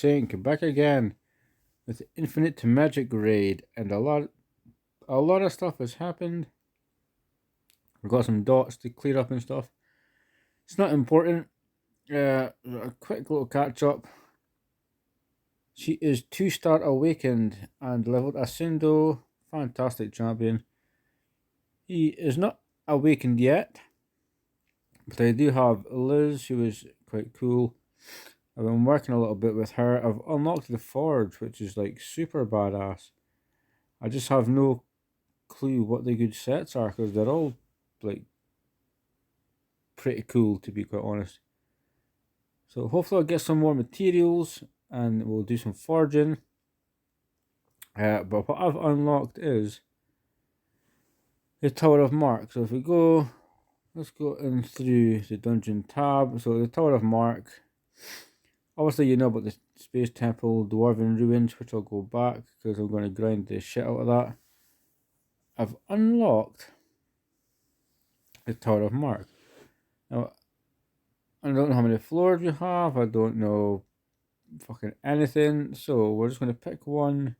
Vilisink back again with Infinite MagicRaid, and a lot of stuff has happened. We've got some dots to clear up and stuff. It's not important. A quick little catch up. She is 2-star awakened and leveled Asindo, fantastic champion. He is not awakened yet, but I do have Liz, who is quite cool. I've been working a little bit with her. I've unlocked the Forge, which is like super badass. I just have no clue what the good sets are because they're all like pretty cool, to be quite honest. So hopefully I'll get some more materials and we'll do some forging. But what I've unlocked is the Tower of Mark. So if we go, let's go in through the dungeon tab. So the Tower of Mark. Obviously you know about the Space Temple, Dwarven Ruins, which I'll go back because I'm going to grind the shit out of that. I've unlocked the Tower of Mark. Now, I don't know how many floors we have. I don't know fucking anything. So we're just going to pick one.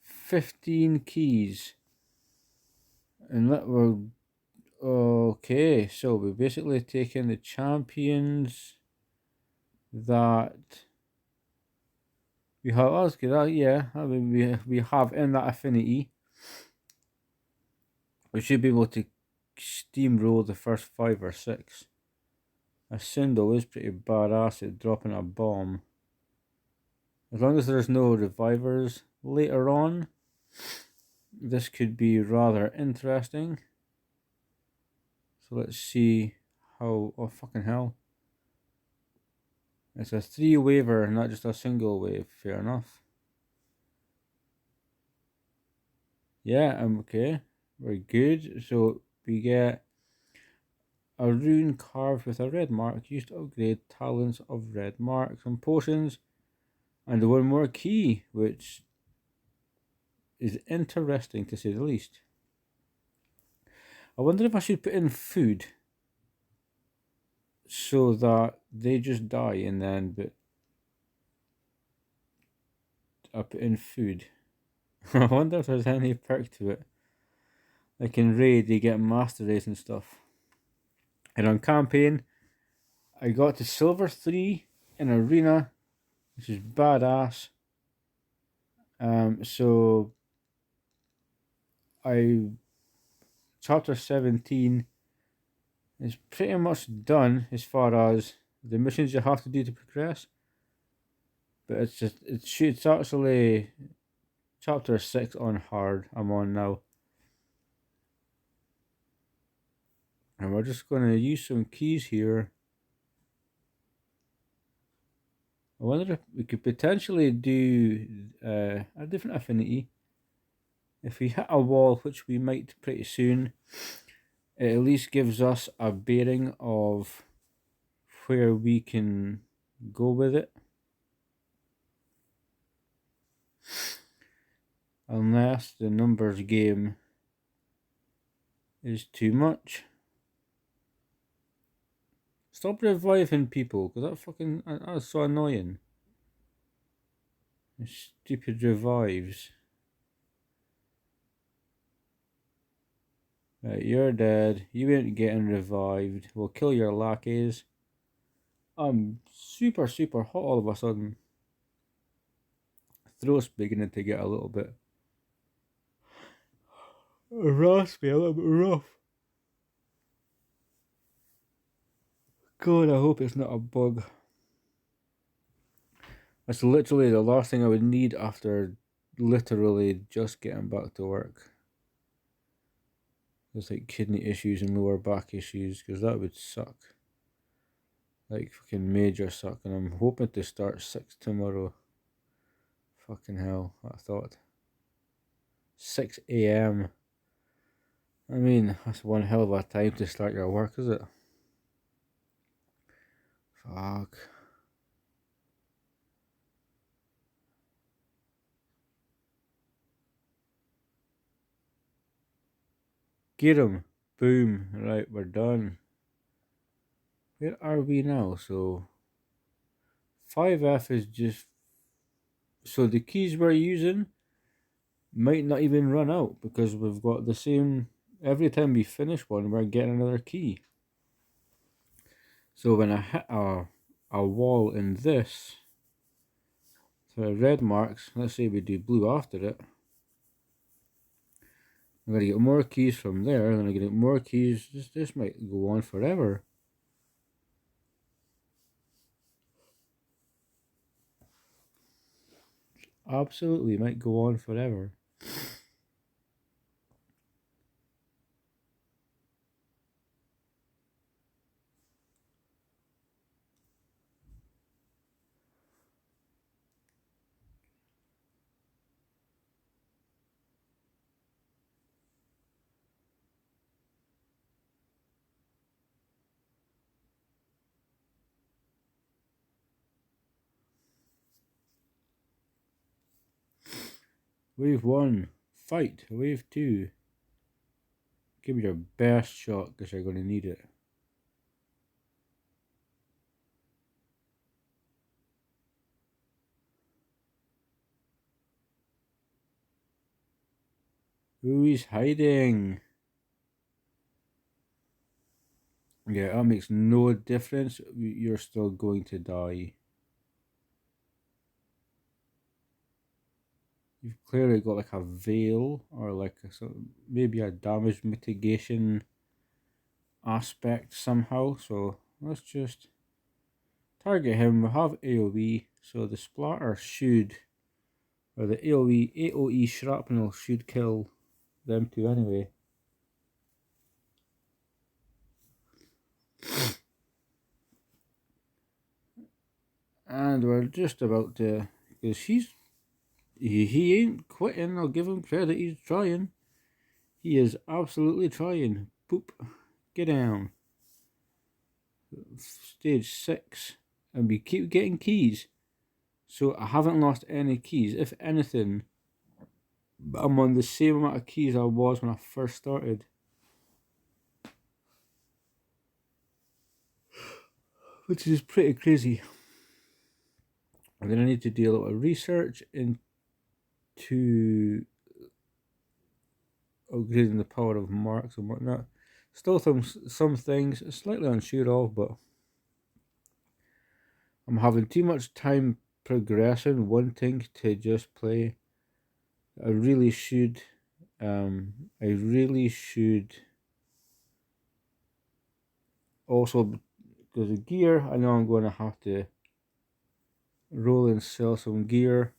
15 keys. And we're okay. So we're basically taking the champions that we have. Let's get that. Yeah, I mean, we have in that affinity. We should be able to steamroll the first 5 or 6. A Sindel is pretty badass at dropping a bomb. As long as there's no revivers later on, this could be rather interesting. So let's see how... Oh, fucking hell. It's a 3-waver, not just a single wave. Fair enough. Yeah, I'm okay. We're good. So we get a rune carved with a red mark used to upgrade talents of red mark, some potions, and one more key, which is interesting to say the least. I wonder if I should put in food so that they just die and then, but I put in food. I wonder if there's any perk to it. Like in Raid, you get master race and stuff. And on campaign, I got to silver 3 in arena, which is badass. So chapter 17 is pretty much done as far as the missions you have to do to progress. But it's actually chapter 6 on hard. I'm on now. And we're just going to use some keys here. I wonder if we could potentially do a different affinity. If we hit a wall, which we might pretty soon, it at least gives us a bearing of where we can go with it. Unless the numbers game is too much. Stop reviving people, because that's so annoying. The stupid revives. Right, you're dead. You ain't getting revived. We'll kill your lackeys. I'm super hot all of a sudden. Throat's beginning to get a little bit raspy, a little bit rough. God, I hope it's not a bug. That's literally the last thing I would need after literally just getting back to work. There's like kidney issues and lower back issues, because that would suck. Like fucking major suck, and I'm hoping to start 6 tomorrow. Fucking hell, I thought. 6 a.m. I mean, that's one hell of a time to start your work, is it? Fuck. Get him. Boom. Right, we're done. Where are we now? So 5F is just... So the keys we're using might not even run out because we've got the same... Every time we finish one, we're getting another key. So when I hit a wall in this, so red marks, let's say we do blue after it, I'm going to get more keys from there, and then I'm going to get more keys. This might go on forever. Absolutely might go on forever. Wave 1, fight. Wave 2, give me your best shot because you're going to need it. Ooh, he's hiding. Yeah, that makes no difference. You're still going to die. You've clearly got like a veil or like maybe a damage mitigation aspect somehow. So let's just target him. We have AoE, so the splatter should, or the AoE shrapnel should kill them two anyway. And we're just about to, because he ain't quitting. I'll give him credit. He's trying. He is absolutely trying. Poop. Get down. Stage 6. And we keep getting keys. So I haven't lost any keys. If anything, I'm on the same amount of keys I was when I first started. Which is pretty crazy. I'm going to need to do a lot of research into upgrading the power of marks and whatnot. Still some things slightly unsure of, but I'm having too much time progressing, wanting to just play. I really should also, because of gear, I know I'm going to have to roll and sell some gear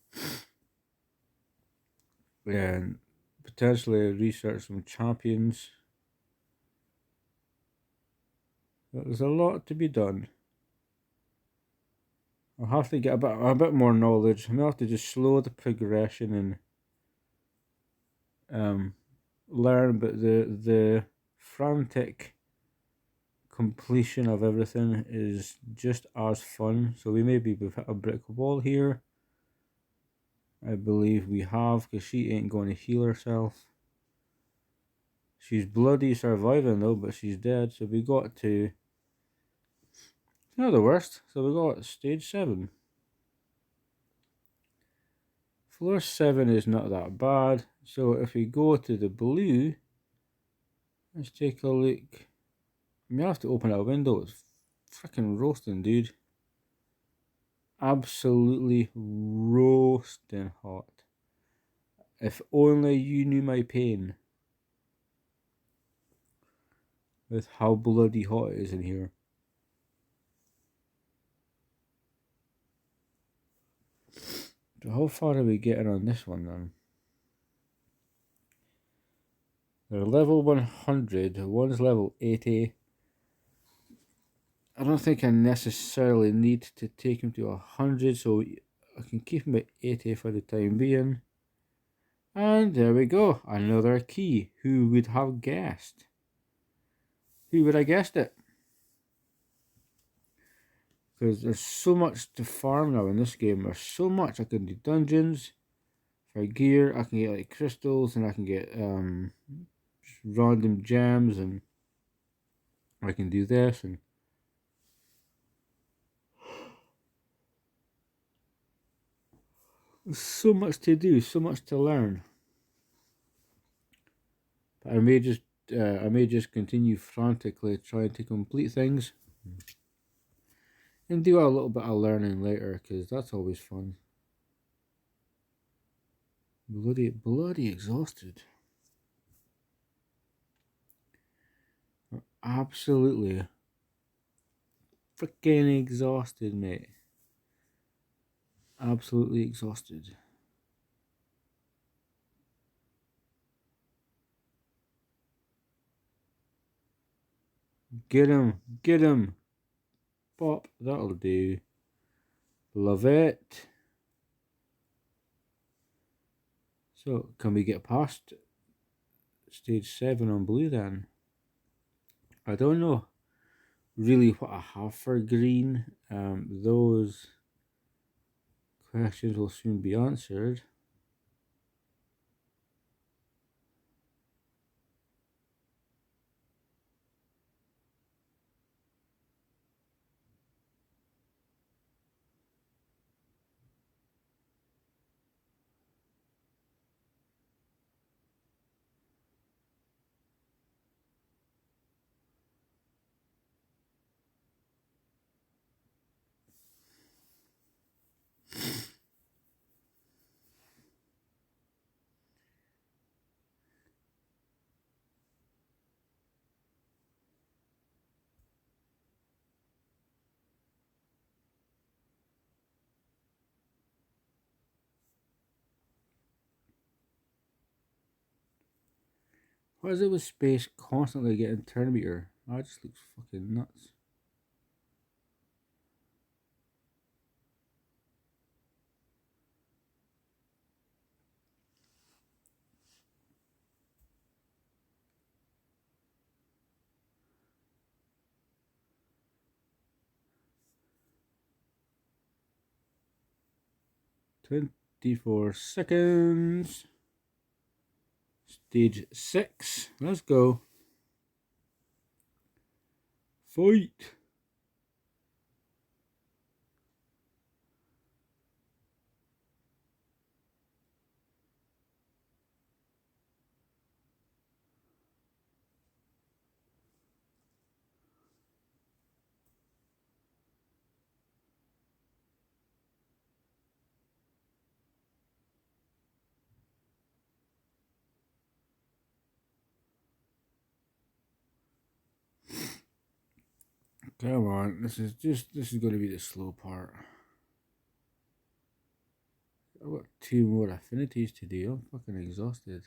and potentially research some champions. There's a lot to be done. I'll have to get a bit more knowledge. I'm going to have to just slow the progression and learn, but the frantic completion of everything is just as fun. So we maybe we've hit a brick wall here. I believe we have, because she ain't going to heal herself. She's bloody surviving though, but she's dead. So we got to... It's not the worst. So we got stage 7. Floor 7 is not that bad. So if we go to the blue, let's take a look. I mean, I have to open a window. It's freaking roasting, dude. Absolutely roasting hot. If only you knew my pain with how bloody hot it is in here. So how far are we getting on this one then? They're level 100, one's level 80. I don't think I necessarily need to take him to 100, so I can keep him at 80 for the time being. And there we go, another key. Who would have guessed? Who would have guessed it? Because there's so much to farm now in this game. There's so much. I can do dungeons for gear. I can get like crystals, and I can get random gems, and I can do this. And There's so much to do, so much to learn. But I may just continue frantically trying to complete things and do a little bit of learning later, because that's always fun. Bloody exhausted. Absolutely freaking exhausted, mate. Absolutely exhausted. Get him, get him. Pop, that'll do. Love it. So, can we get past stage 7 on blue then? I don't know really what I have for green. Those questions will soon be answered. What is it with space constantly getting turn meter? That just looks fucking nuts. "24 seconds. Stage 6. Let's go. Fight." Come on, this is going to be the slow part. I've got 2 more affinities to do. I'm fucking exhausted.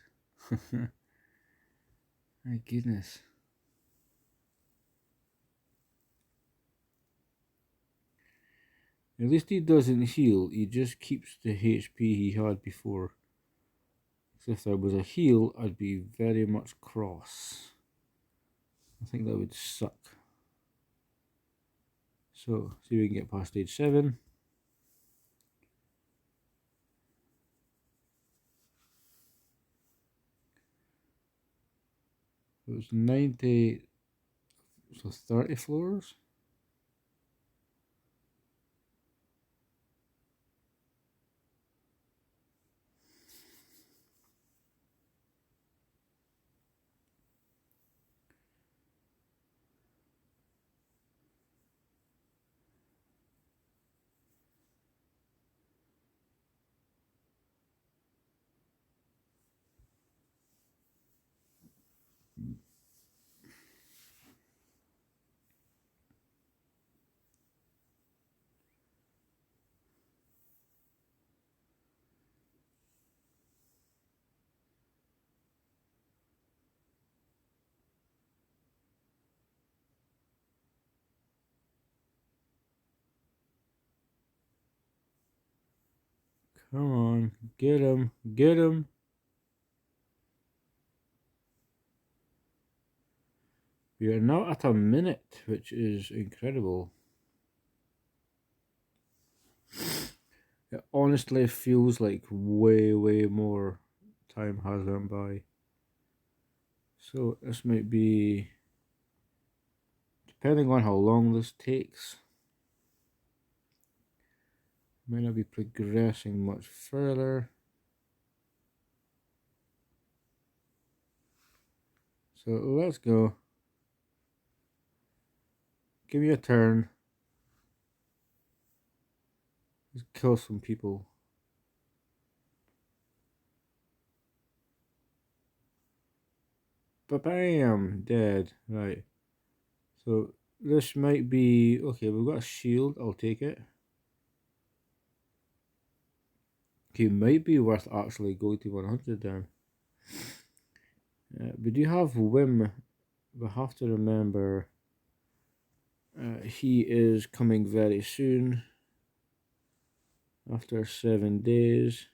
My goodness. At least he doesn't heal, he just keeps the HP he had before. So if there was a heal, I'd be very much cross. I think that would suck. So, see if we can get past stage 7. It was 90, so 30 floors. Come on, get him, get him. We are now at a minute, which is incredible. It honestly feels like way more time has went by. So this might be, depending on how long this takes, Might not be progressing much further. So let's go. Give me a turn. Let's kill some people. Ba-bam! Dead. Right. So this might be... Okay, we've got a shield. I'll take it. Okay, it might be worth actually going to 100 then. We do have Wim. We have to remember he is coming very soon. After 7 days.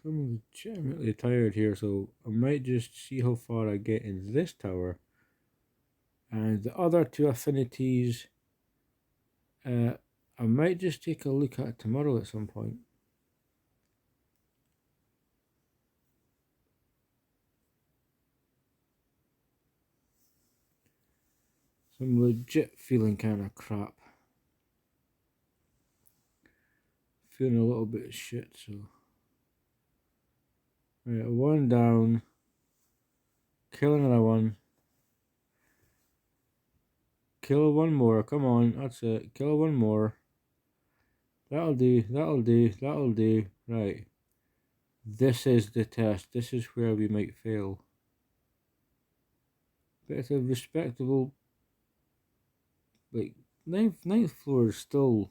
I'm legitimately tired here, so I might just see how far I get in this tower. And the other two affinities, I might just take a look at tomorrow at some point. So I'm legit feeling kind of crap. Feeling a little bit shit, so. Right, one down. Kill another one. Kill one more, come on, that's it. Kill one more. That'll do, that'll do, that'll do. Right. This is the test. This is where we might fail. But it's a respectable... Like, ninth floor is still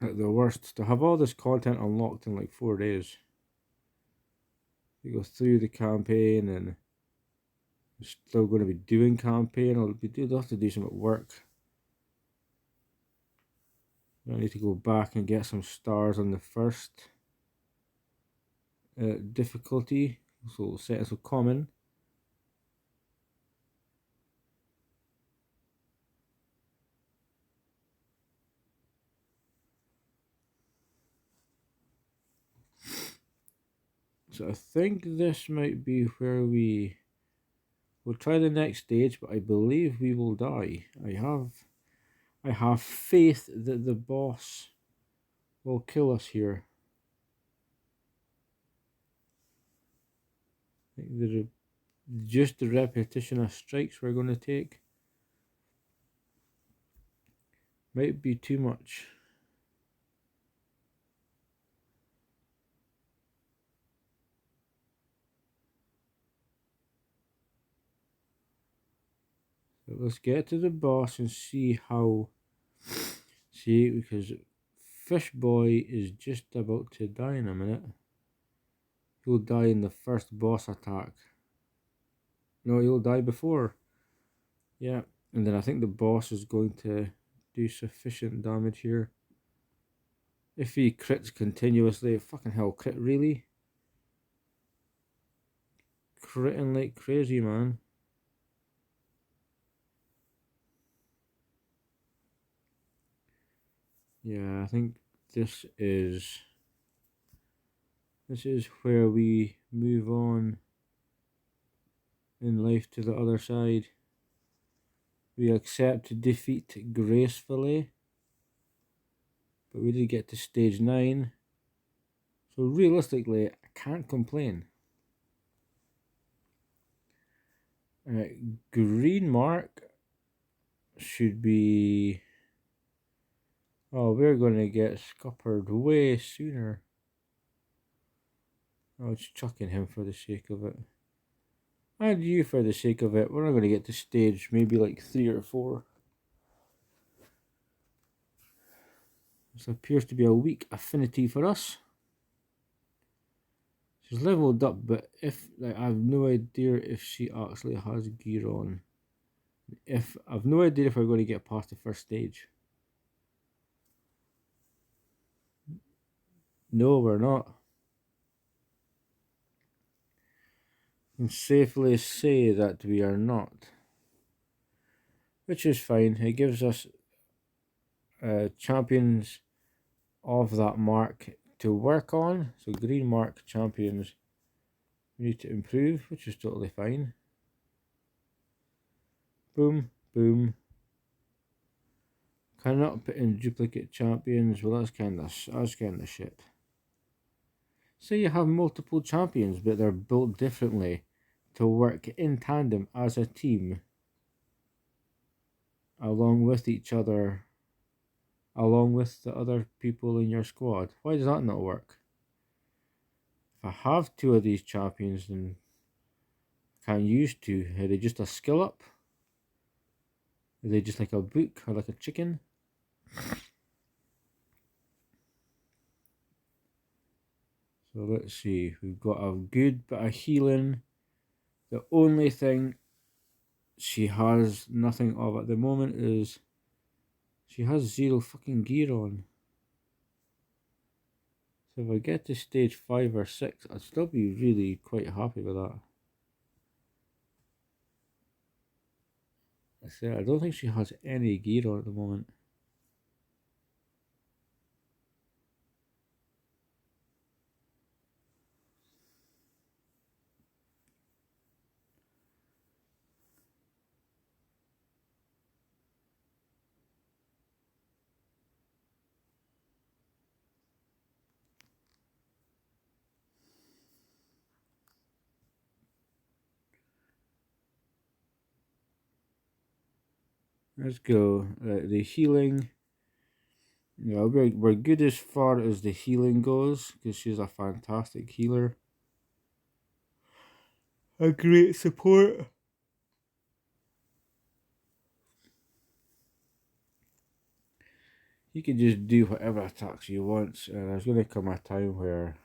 at the worst. To have all this content unlocked in like 4 days. You go through the campaign and I'm still going to be doing campaign. I'll have to do some at work. I need to go back and get some stars on the first difficulty. So we'll set it to common. So I think this might be where we'll try the next stage, but I believe we will die. I have faith that the boss will kill us here. I think just the repetition of strikes we're going to take might be too much. So let's get to the boss and see how... See, because Fish Boy is just about to die in a minute. He'll die in the first boss attack. No, he'll die before. Yeah, and then I think the boss is going to do sufficient damage here. If he crits continuously, fucking hell, crit really? Critting like crazy, man. Yeah, I think this is where we move on in life to the other side. We accept defeat gracefully, but we did get to stage 9. So realistically, I can't complain. Green mark should be... Oh, we're going to get scuppered way sooner. I was chucking him for the sake of it. And you for the sake of it. We're not going to get to stage maybe like 3 or 4. This appears to be a weak affinity for us. She's leveled up, but if like, I have no idea if she actually has gear on. I've no idea if we're going to get past the first stage. No, we're not. can safely say that we are not. Which is fine. It gives us champions of that mark to work on. So green mark champions we need to improve, which is totally fine. Boom, boom. Cannot put in duplicate champions. Well, that's kind of shit. Say you have multiple champions, but they're built differently to work in tandem as a team, along with each other, along with the other people in your squad. Why does that not work? If I have two of these champions, then I can't use two. Are they just a skill up? Are they just like a book or like a chicken? So let's see. We've got a good bit of healing. The only thing she has nothing of at the moment is she has 0 fucking gear on. So if I get to stage 5 or 6, I'd still be really quite happy with that. I say I don't think she has any gear on at the moment. Let's go. The healing. Yeah, we're good as far as the healing goes because she's a fantastic healer. A great support. He can just do whatever attacks he wants, and there's going to come a time where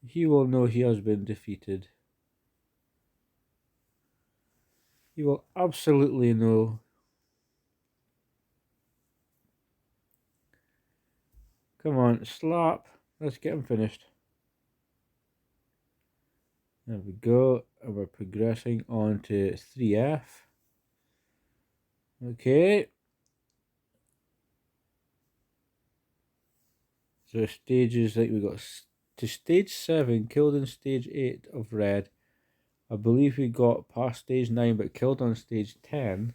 he will know he has been defeated. He will absolutely know. Come on, slap. Let's get him finished. There we go. And we're progressing on to 3F. Okay. So stages, like we got to stage 7, killed in stage 8 of red. I believe we got past stage 9 but killed on stage 10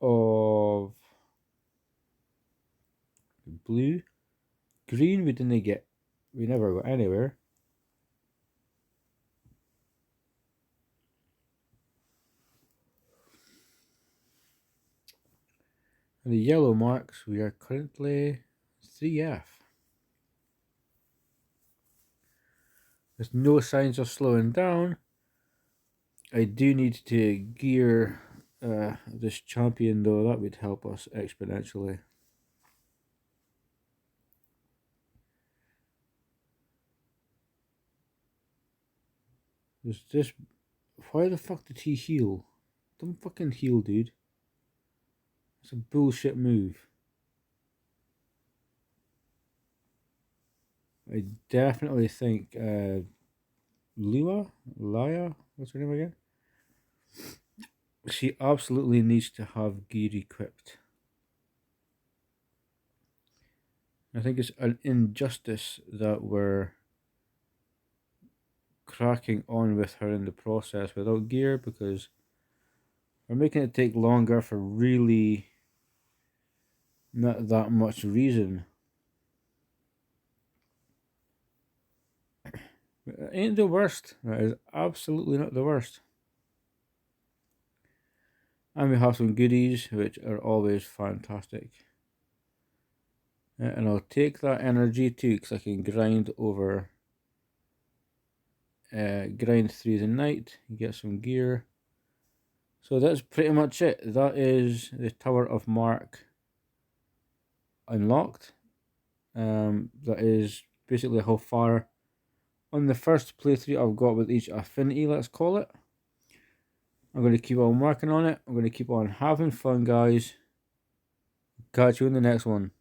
of blue. Green we didn't get. We never got anywhere. And the yellow marks, we are currently 3F. There's no signs of slowing down. I do need to gear this champion though. That would help us exponentially. There's this. Why the fuck did he heal? Don't fucking heal, dude. It's a bullshit move. I definitely think Laya, what's her name again? She absolutely needs to have gear equipped. I think it's an injustice that we're cracking on with her in the process without gear, because we're making it take longer for really not that much reason. It ain't the worst. That is absolutely not the worst. And we have some goodies, which are always fantastic. And I'll take that energy too, because I can grind over, grind through the night, get some gear. So that's pretty much it. That is the Tower of Mark unlocked. That is basically how far on the first playthrough I've got with each affinity, let's call it. I'm going to keep on working on it. I'm going to keep on having fun, guys. Catch you in the next one.